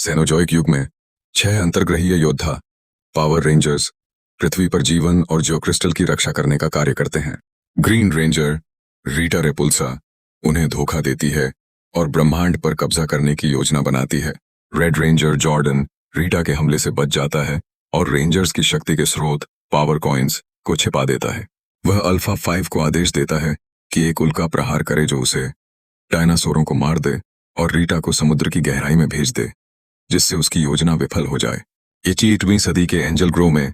Cenozoic युग में 6 अंतर्ग्रहीय योद्धा पावर रेंजर्स पृथ्वी पर जीवन और जियोक्रिस्टल की रक्षा करने का कार्य करते हैं। ग्रीन रेंजर रीटा रेपुल्सा उन्हें धोखा देती है और ब्रह्मांड पर कब्जा करने की योजना बनाती है। रेड रेंजर जॉर्डन रीटा के हमले से बच जाता है और रेंजर्स की शक्ति के स्रोत पावर कॉइन्स को छिपा देता है। वह अल्फा 5 को आदेश देता है कि एक उल्का प्रहार करे जो उसे डायनासोरों को मार दे और रीटा को समुद्र की गहराई में भेज दे, जिससे उसकी योजना विफल हो जाए। 21वीं सदी के एंजल ग्रो में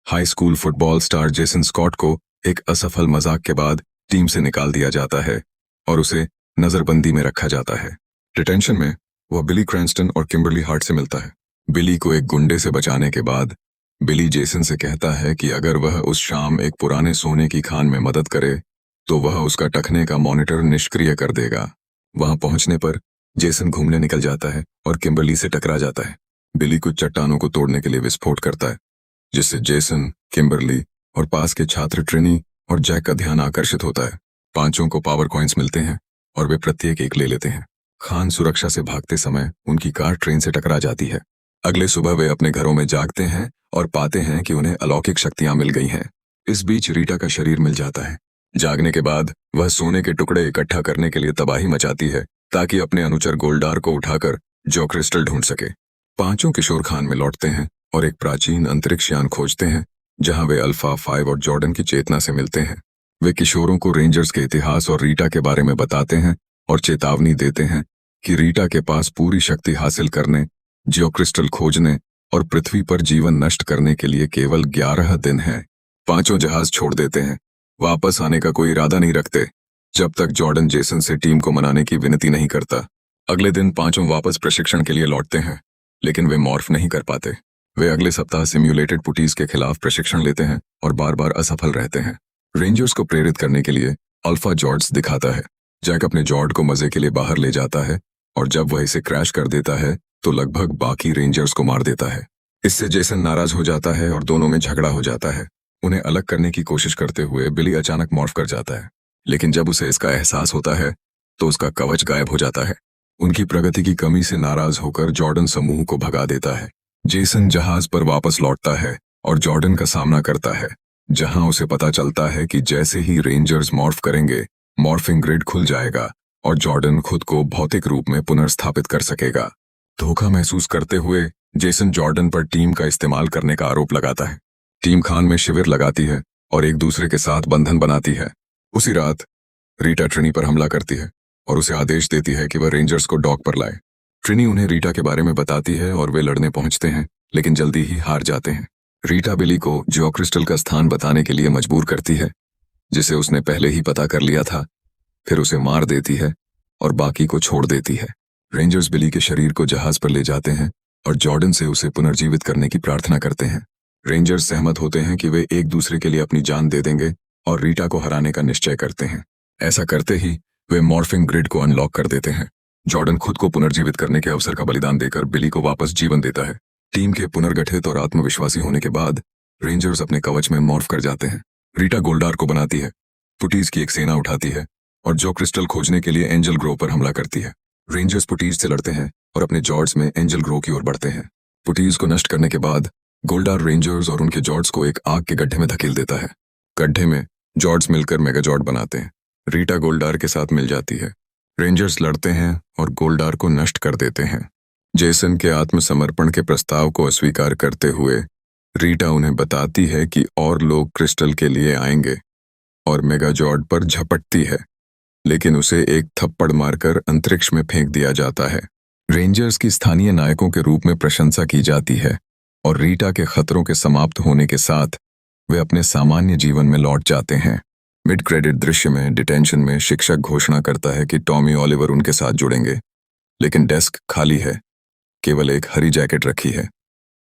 high school football star Jason Scott को एक असफल मजाक के बाद टीम से निकाल दिया जाता है और उसे नजरबंदी में रखा जाता है। डिटेंशन में वह बिली क्रैंस्टन और किम्बरली हार्ट से मिलता है। बिली को एक गुंडे से बचाने के बाद बिली जेसन से कहता है कि अगर वह उस शाम एक पुराने सोने की खान में मदद करे तो वह उसका टखने का मॉनिटर निष्क्रिय कर देगा। वहां पहुंचने पर जेसन घूमने निकल जाता है और किम्बरली से टकरा जाता है। बिली कुछ चट्टानों को तोड़ने के लिए विस्फोट करता है, जिससे जेसन, किम्बरली और पास के छात्र ट्रिनी और जैक का ध्यान आकर्षित होता है। पांचों को पावर कॉइन्स मिलते हैं और वे प्रत्येक एक ले लेते हैं। खान सुरक्षा से भागते समय उनकी कार ट्रेन से टकरा जाती है। अगले सुबह वे अपने घरों में जागते हैं और पाते हैं कि उन्हें अलौकिक शक्तियां मिल गई हैं। इस बीच रीटा का शरीर मिल जाता है। जागने के बाद वह सोने के टुकड़े इकट्ठा करने के लिए तबाही मचाती है ताकि अपने अनुचर गोल्डार को उठाकर जियोक्रिस्टल ढूंढ सके। पांचों किशोर खान में लौटते हैं और एक प्राचीन अंतरिक्ष यान खोजते हैं जहां वे अल्फा 5 और जॉर्डन की चेतना से मिलते हैं। वे किशोरों को रेंजर्स के इतिहास और रीटा के बारे में बताते हैं और चेतावनी देते हैं कि रीटा के पास पूरी शक्ति हासिल करने, जियोक्रिस्टल खोजने और पृथ्वी पर जीवन नष्ट करने के लिए केवल 11 दिन हैं। पांचों जहाज छोड़ देते हैं, वापस आने का कोई इरादा नहीं रखते जब तक जॉर्डन जेसन से टीम को मनाने की विनती नहीं करता। अगले दिन पांचों वापस प्रशिक्षण के लिए लौटते हैं, लेकिन वे मॉर्फ नहीं कर पाते। वे अगले सप्ताह सिम्युलेटेड पुटीज के खिलाफ प्रशिक्षण लेते हैं और बार बार असफल रहते हैं। रेंजर्स को प्रेरित करने के लिए अल्फा जॉर्ड्स दिखाता है। जैक अपने जॉर्ड को मजे के लिए बाहर ले जाता है और जब वह इसे क्रैश कर देता है तो लगभग बाकी रेंजर्स को मार देता है। इससे जेसन नाराज हो जाता है और दोनों में झगड़ा हो जाता है। उन्हें अलग करने की कोशिश करते हुए बिली अचानक मॉर्फ कर जाता है, लेकिन जब उसे इसका एहसास होता है तो उसका कवच गायब हो जाता है। उनकी प्रगति की कमी से नाराज होकर जॉर्डन समूह को भगा देता है। जेसन जहाज पर वापस लौटता है और जॉर्डन का सामना करता है, जहां उसे पता चलता है कि जैसे ही रेंजर्स मॉर्फ करेंगे, मॉर्फिंग ग्रिड खुल जाएगा और जॉर्डन खुद को भौतिक रूप में पुनर्स्थापित कर सकेगा। धोखा महसूस करते हुए जेसन जॉर्डन पर टीम का इस्तेमाल करने का आरोप लगाता है। टीम खान में शिविर लगाती है और एक दूसरे के साथ बंधन बनाती है। उसी रात रीटा ट्रिनी पर हमला करती है और उसे आदेश देती है कि वह रेंजर्स को डॉक पर लाए। ट्रिनी उन्हें रीटा के बारे में बताती है और वे लड़ने पहुंचते हैं, लेकिन जल्दी ही हार जाते हैं। रीटा बिली को जियोक्रिस्टल का स्थान बताने के लिए मजबूर करती है, जिसे उसने पहले ही पता कर लिया था। फिर उसे मार देती है और बाकी को छोड़ देती है। रेंजर्स बिली के शरीर को जहाज पर ले जाते हैं और जॉर्डन से उसे पुनर्जीवित करने की प्रार्थना करते हैं। रेंजर्स सहमत होते हैं कि वे एक दूसरे के लिए अपनी जान दे देंगे और रीटा को हराने का निश्चय करते हैं। ऐसा करते ही वे मॉर्फिंग ग्रिड को अनलॉक कर देते हैं। जॉर्डन खुद को पुनर्जीवित करने के अवसर का बलिदान देकर बिली को वापस जीवन देता है। टीम के पुनर्गठित और आत्मविश्वासी होने के बाद रेंजर्स अपने कवच में मॉर्फ कर जाते हैं। रीटा गोल्डार को बनाती है, पुटीज की एक सेना उठाती है और जियोक्रिस्टल खोजने के लिए एंजल ग्रो पर हमला करती है। रेंजर्स पुटीज से लड़ते हैं और अपने जॉर्ड्स में एंजल ग्रो की ओर बढ़ते हैं। पुटीज को नष्ट करने के बाद गोल्डार रेंजर्स और उनके जॉर्ड्स को एक आग के गड्ढे में धकेल देता है। गड्ढे में जॉर्ड्स मिलकर मेगाजॉर्ड बनाते हैं। रीटा गोल्डार के साथ मिल जाती है। रेंजर्स लड़ते हैं और गोल्डार को नष्ट कर देते हैं। जेसन के आत्मसमर्पण के प्रस्ताव को अस्वीकार करते हुए रीटा उन्हें बताती है कि और लोग क्रिस्टल के लिए आएंगे और मेगाजॉर्ड पर झपटती है, लेकिन उसे एक थप्पड़ मारकर अंतरिक्ष में फेंक दिया जाता है। रेंजर्स की स्थानीय नायकों के रूप में प्रशंसा की जाती है और रीटा के खतरों के समाप्त होने के साथ वे अपने सामान्य जीवन में लौट जाते हैं। मिड क्रेडिट दृश्य में डिटेंशन में शिक्षक घोषणा करता है कि टॉमी ऑलिवर उनके साथ जुड़ेंगे, लेकिन डेस्क खाली है, केवल एक हरी जैकेट रखी है।